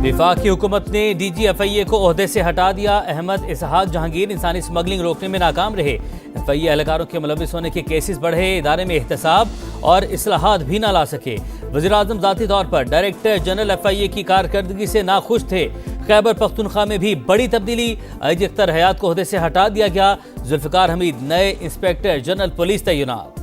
वफाकी हुकूमत ने DGFIA को ओहदे से हटा दिया। अहमद इसहाक जहांगीर इंसानी स्मगलिंग रोकने में नाकाम रहे। FIA एहलकारों के मुलविस होने के केसेस बढ़े। इदारे में एहतसाब और इस्लाहात भी ना ला सके। वज़ीर-ए-आज़म ज़ाती तौर पर डायरेक्टर जनरल FIA की कारकर्दगी से नाखुश थे। खैबर पख्तूनख्वा में भी बड़ी तब्दीली। IG अख्तर हयात को ओहदे से हटा दिया गया। जुल्फ़िकार हमीद नए इंस्पेक्टर जनरल पुलिस तैनात।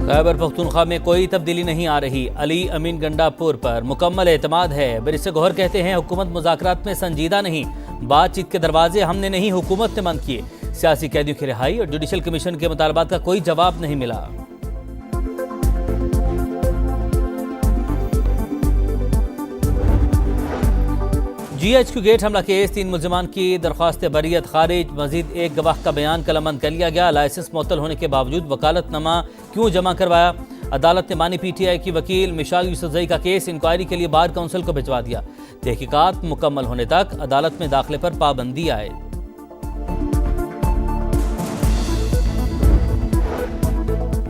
खैबर पख्तूनख्वा में कोई तब्दीली नहीं आ रही। अली अमीन गंडापुर पर मुकम्मल एतमाद है। बैरिस्टर गौहर कहते हैं हुकूमत मुज़ाकरात में संजीदा नहीं। बातचीत के दरवाजे हमने नहीं हुकूमत ने बंद किए। सियासी कैदियों की रिहाई और जुडिशल कमीशन के मुतालबात का कोई जवाब नहीं मिला। GHQ गेट हमला केस 3 मुल्ज़िमान की दरख्वास्त बरियत खारिज। मजीद एक गवाह का बयान कलमबंद कर लिया गया। लाइसेंस मुअत्तल होने के बावजूद वकालतनामा क्यों जमा करवाया। अदालत ने मानी PTI की वकील मिशाल यूसुफजई का केस इंक्वायरी के लिए बार काउंसिल को भिजवा दिया। तहकीकात मुकम्मल होने तक अदालत में दाखिले पर पाबंदी आए।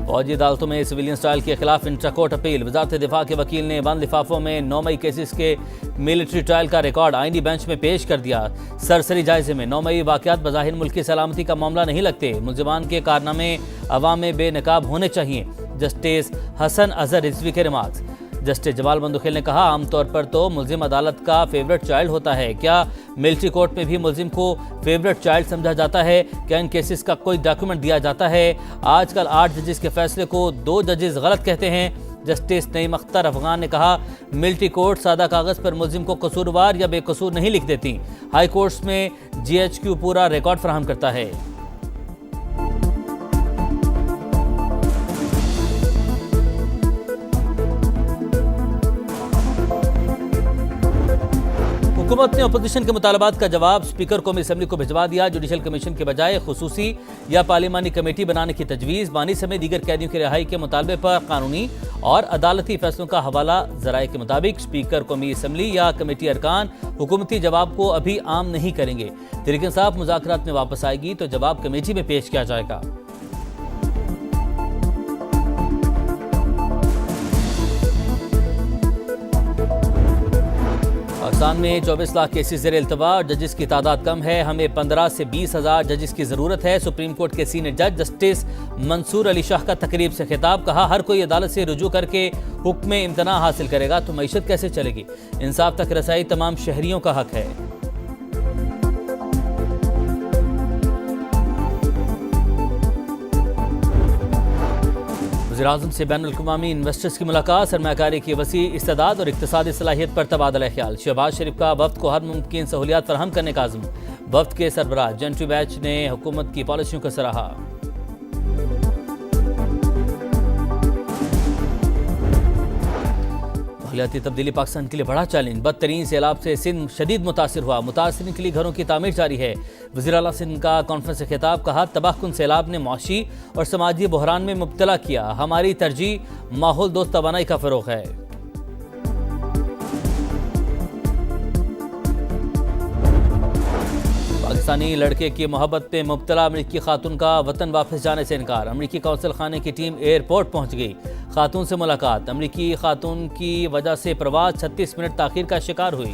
फौजी अदालतों में सिविलियन स्टाइल के खिलाफ इंट्राकोर्ट अपील। वजारत दिफा के वकील ने बंद लिफाफों में 9 मई केसेस के मिलिट्री ट्रायल का रिकॉर्ड आईनी बेंच में पेश कर दिया। सरसरी जायजे में 9 मई वाकयात बज़ाहिर मुल्क की सलामती का मामला नहीं लगते। मुल्ज़िमान के कारनामे अवाम में बेनकाब होने चाहिए। जस्टिस हसन अजहर रिजवी के रिमार्क्स। जस्टिस जमाल बंदुखेल ने कहा आमतौर पर तो मुल्जिम अदालत का फेवरेट चाइल्ड होता है। क्या मिलिट्री कोर्ट में भी मुल्जिम को फेवरेट चाइल्ड समझा जाता है? क्या इन केसेस का कोई डॉक्यूमेंट दिया जाता है? आजकल 8 जजेस के फैसले को 2 जजेस गलत कहते हैं। जस्टिस नईम अख्तर अफगान ने कहा मिलिट्री कोर्ट सादा कागज पर मुल्जिम को कसूरवार या बेकसूर नहीं लिख देती। हाई कोर्ट्स में GHQ पूरा रिकॉर्ड फराहम करता है। हुकूमत ने अपोजिशन के मुतालबात का जवाब स्पीकर कौमी असम्बली को भिजवा दिया। जुडिशल कमीशन के बजाय खुसूसी या पार्लिमानी कमेटी बनाने की तजवीज़। बानी समेत दीगर कैदियों की रिहाई के मुतालबे पर कानूनी और अदालती फैसलों का हवाला। ज़राए के मुताबिक स्पीकर कौमी असम्बली या कमेटी अरकान हुकूमती जवाब को अभी आम नहीं करेंगे। तहरीक इंसाफ मुज़ाकरात में वापस आएगी तो जवाब कमेटी में पेश किया जाएगा। पाकिस्तान में 24 लाख केसेस ज़ेर इल्तवा और जजेस की तादाद कम है। हमें 15 से 20 हज़ार जजेस की ज़रूरत है। सुप्रीम कोर्ट के सीनियर जज जस्टिस मंसूर अली शाह का तकरीब से खिताब। कहा हर कोई अदालत से रुजू करके हुक्म इम्तना हासिल करेगा तो मईशत कैसे चलेगी। इंसाफ तक रसाई तमाम शहरियों का हक है। वज़ीर-ए-आज़म से बैनुल-अक़वामी इन्वेस्टर्स की मुलाकात। सरमायाकारी की वसी इस्तेदाद और इक़्तिसादी सलाहियत पर तबादला ख्याल। शहबाज शरीफ का वफ़द को हर मुमकिन सहूलियात फराहम करने का आज़म। वफ़द के सरबराह जेंट्री बैच ने हुकूमत की पॉलिसियों को सराहा। माहौलियाती तब्दीली पाकिस्तान के लिए बड़ा चैलेंज। बदतरीन सैलाब से सिंध शदीद मुतासिर हुआ। मुतासिरीन के लिए घरों की तामीर जारी है। वज़ीर आला सिंध का कॉन्फ्रेंस से खिताब। कहा तबाहकुन सैलाब ने मुआशी और समाजी बहरान में मुब्तला किया। हमारी तरजीह माहौल दोस्त तवानाई का फ़रोग़ है। पाकिस्तानी लड़के की मोहब्बत में मुब्तला अमरीकी खातून का वतन वापस जाने से इनकार। अमरीकी कौंसल खाने की टीम एयरपोर्ट पहुंच गई। खातून से मुलाकात। अमरीकी खातून की वजह से प्रवास 36 मिनट ताख़ीर का शिकार हुई।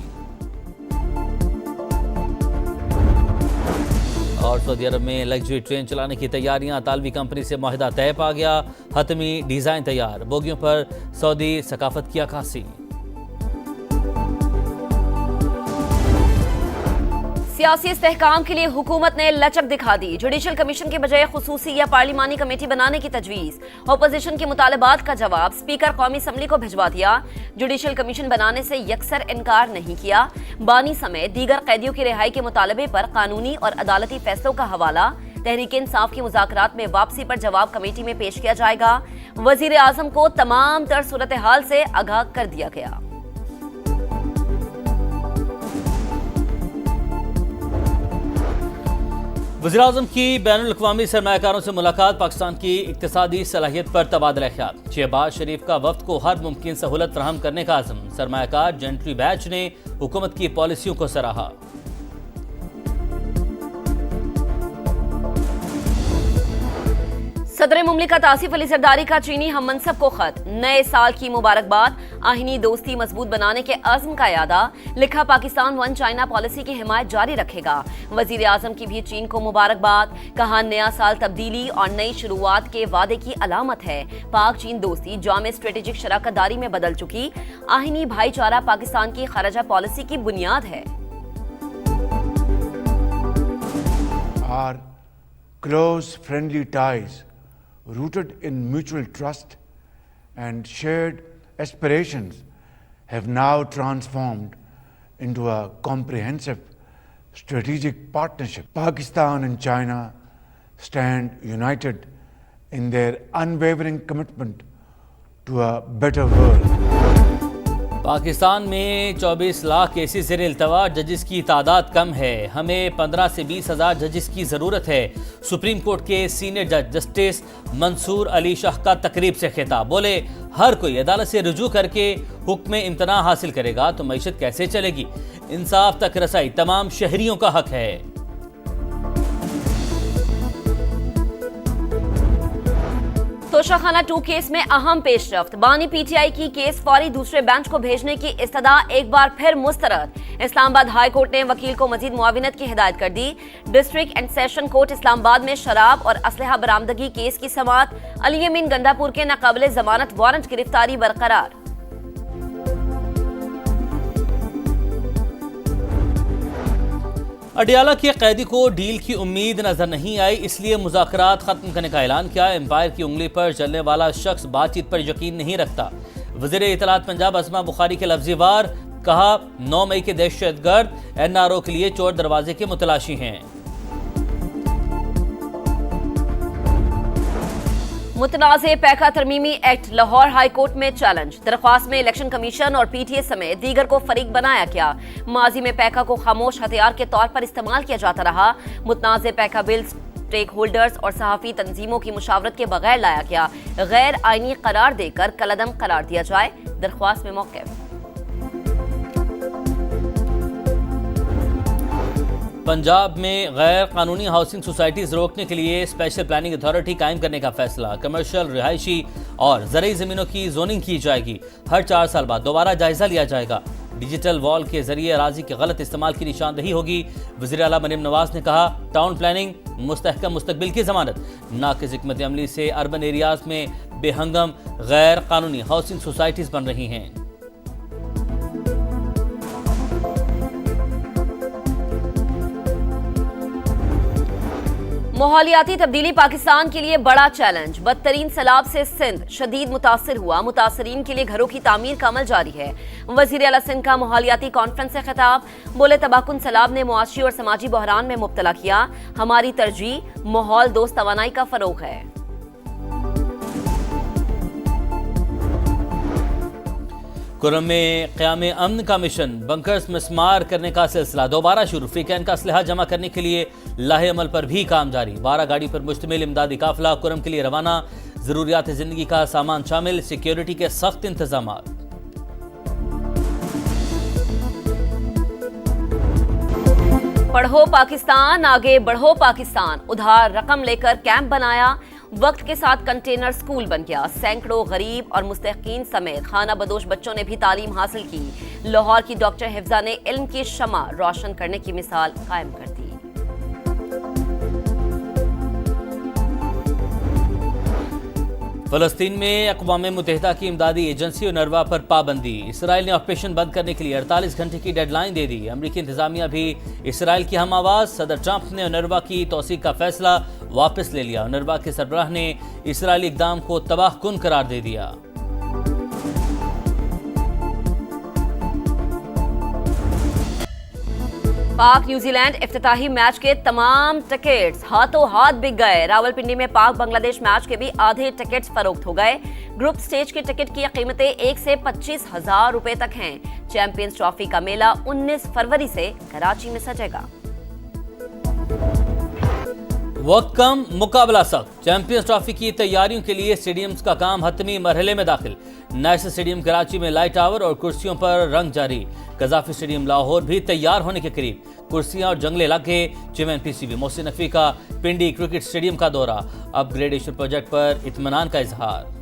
और सऊदी अरब में लग्जरी ट्रेन चलाने की तैयारियां। तालवी कंपनी से मुआहिदा तय पा गया। हतमी डिज़ाइन तैयार। बोगियों पर सऊदी सकाफत की अक्कासी। सियासी इस्तेहकाम के लिए हुकूमत ने लचक दिखा दी। जुडिशल कमीशन के बजाय खुसूसी या पार्लिमानी कमेटी बनाने की तजवीज़। अपोजिशन के मुतालबात का जवाब स्पीकर कौमी असम्बली को भिजवा दिया। जुडिशल कमीशन बनाने से यकसर इनकार नहीं किया। बानी समेत दीगर कैदियों की रिहाई के मुतालबे पर कानूनी और अदालती फैसलों का हवाला। तहरीक इंसाफ की मुज़ाकरात में वापसी पर जवाब कमेटी में पेश किया जाएगा। वज़ीर आज़म को तमाम तर सूरत हाल से आगाह कर दिया गया। वज़ीर-ए-आज़म की बैनुल-अक़वामी सरमायाकारों से मुलाकात। पाकिस्तान की इक़्तिसादी सलाहियत पर तबादला ख्याल। शहबाज शरीफ का वफ़द को हर मुमकिन सहूलत फराहम करने का आज़म। सरमायाकार जेंट्री बैच ने हुकूमत की पॉलिसियों को सराहा। सदर मुमलिकत आसिफ अली जरदारी का चीनी हम मनसब को खत, नए साल की मुबारकबाद, आहिनी दोस्ती मजबूत बनाने के अज़्म का यादा, लिखा पाकिस्तान वन चाइना पॉलिसी की हिमायत जारी रखेगा। वजीर आजम की भी चीन को मुबारकबाद, कहा नया साल तब्दीली और नई शुरुआत के वादे की अलामत है। पाक चीन दोस्ती जामे स्ट्रेटेजिक शराकतदारी में बदल चुकी, आहिनी भाईचारा पाकिस्तान की खारजा पॉलिसी की बुनियाद है। Our close friendly ties rooted in mutual trust and shared aspirations have now transformed into a comprehensive strategic partnership. Pakistan and China stand united in their unwavering commitment to a better world. Pakistan में 24 lakh cases ज़ेर इल्तवा, जजिस की तादाद कम है, हमें 15 से 20 हज़ार जजिस की ज़रूरत है। सुप्रीम कोर्ट के सीनियर जज जस्टिस मंसूर अली शाह का तकरीब से खिताब, बोले हर कोई अदालत से रुजू करके हुक्म इम्तना हासिल करेगा तो मईशत कैसे चलेगी। इंसाफ तक रसाई तमाम शहरियों का हक है। तोशाखाना 2 केस में अहम पेशरफ्त, बानी पीटीआई की केस फौरी दूसरे बेंच को भेजने की इस्तदा एक बार फिर मुस्तरद। इस्लामाबाद हाई कोर्ट ने वकील को मजीद मुआविनत की हिदायत कर दी। District and session court Islamabad में शराब और असलहा बरामदगी केस की समाअत, अली अमीन गंडापुर के नाकाबिले जमानत वारंट गिरफ्तारी बरकरार। अडियाला के कैदी को डील की उम्मीद नजर नहीं आई, इसलिए मुज़ाकरात खत्म करने का ऐलान किया। एम्पायर की उंगली पर चलने वाला शख्स बातचीत पर यकीन नहीं रखता। वज़ीर इत्तलात पंजाब असमा बुखारी के लफ्ज़ी वार, कहा 9 मई के दहशतगर्द एनआरओ के लिए चोर दरवाजे के मुतलाशी हैं। मुतनाज़े पैका तरमीमी एक्ट लाहौर हाई कोर्ट में चैलेंज, दरख्वास्त में इलेक्शन कमीशन और पीटीए समेत दीगर को फरीक बनाया गया। माजी में पैका को खामोश हथियार के तौर पर इस्तेमाल किया जाता रहा। मुतनाज़े पैका बिल स्टेक होल्डर्स और सहाफ़ी तंजीमों की मुशावरत के बगैर लाया गया। गैर आईनी करार देकर कलअदम करार दिया जाए, दरख्वास्त में मौक़िफ़। पंजाब में गैर कानूनी हाउसिंग सोसाइटीज रोकने के लिए स्पेशल प्लानिंग अथॉरिटी कायम करने का फैसला। कमर्शियल, रिहायशी और ज़रूरी ज़मीनों की जोनिंग की जाएगी। हर 4 साल बाद दोबारा जायजा लिया जाएगा। डिजिटल वॉल के जरिए अराजी के गलत इस्तेमाल की निशानदही होगी। वज़ीर आला मरीम नवाज ने कहा टाउन प्लानिंग मुस्तहकम मुस्तकबिल की जमानत। नाक़िस हिकमत अमली से अर्बन एरियाज में बेहंगम गैर कानूनी हाउसिंग सोसाइटीज बन रही हैं। माहौलियाती तब्दीली पाकिस्तान के लिए बड़ा चैलेंज, बदतरीन सैलाब से सिंध शदीद मुतासिर हुआ। मुतासरीन के लिए घरों की तामीर का अमल जारी है। वज़ीर आला सिंध का माहौलियाती कॉन्फ्रेंस से खिताब, बोले तबाहकुन सैलाब ने मुआशी और समाजी बहरान में मुब्तला किया। हमारी तरजीह माहौल दोस्त तवानाई का फरोग है। कुरम में क़याम अमन का मिशन, बंकर्स मिसमार करने का सिलसिला दोबारा शुरू। फ्रीकैन का असलहा जमा करने के लिए लाहे अमल पर भी काम जारी। 12 गाड़ी पर मुश्तमिल इमदादी काफिला कुरम के लिए रवाना। ज़रूरियात ज़िंदगी का सामान शामिल, सिक्योरिटी के सख्त इंतजाम। पढ़ो पाकिस्तान, आगे बढ़ो पाकिस्तान, उधार रकम लेकर कैंप बनाया। वक्त के साथ कंटेनर स्कूल बन गया। सैकड़ों गरीब और मुस्तहकीन समेत खाना बदोश बच्चों ने भी तालीम हासिल की। लाहौर की डॉक्टर हिफ्जा ने इल्म की शमा रोशन करने की मिसाल कायम कर दी। फ़लस्तीन में अक़वाम मुत्तहिदा की इमदादी एजेंसी UNRWA पर पाबंदी। इसराइल ने ऑपरेशन बंद करने के लिए 48 घंटे की डेडलाइन दे दी। अमरीकी इंतजामिया भी इसराइल की हम आवाज़। सदर ट्रंप ने UNRWA की तौसीक का फैसला वापस ले लिया। UNRWA के सरबराह ने इसराइली इक़दाम को तबाहकुन करार दे दिया। पाक न्यूजीलैंड इफ्तिताही मैच के तमाम टिकट्स हाथों हाथ बिक गए। रावलपिंडी में पाक बांग्लादेश मैच के भी आधे टिकट्स फरोख्त हो गए। ग्रुप स्टेज की टिकट की कीमतें 1 से 25,000 रुपए तक हैं। चैंपियंस ट्रॉफी का मेला 19 फरवरी से कराची में सजेगा। वक्त कम, मुकाबला सख्त। चैंपियंस ट्रॉफी की तैयारियों के लिए स्टेडियम्स का काम हतमी मरहले में दाखिल। नेशनल स्टेडियम कराची में लाइट टावर और कुर्सियों पर रंग जारी। कजाफी स्टेडियम लाहौर भी तैयार होने के करीब। कुर्सियां और जंगले लगे। चेयरमैन पीसीबी मोहसिन नकवी का पिंडी क्रिकेट स्टेडियम का दौरा। अपग्रेडेशन प्रोजेक्ट पर इत्मीनान का इजहार।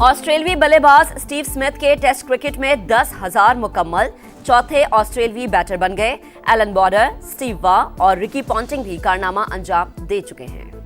ऑस्ट्रेलियाई बल्लेबाज स्टीव स्मिथ के टेस्ट क्रिकेट में 10,000 मुकम्मल। चौथे ऑस्ट्रेलियाई बैटर बन गए। एलन बॉर्डर, स्टीव वा और रिकी पॉन्टिंग भी कारनामा अंजाम दे चुके हैं।